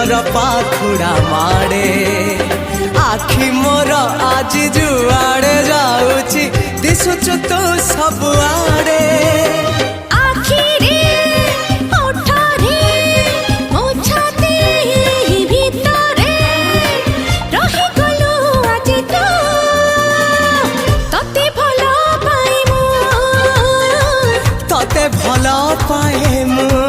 दिलर पाखुड़ा माड़े आखि मोर आज जुआड़े जाऊची दिशुचु तू सबुआड़े भल पाए मु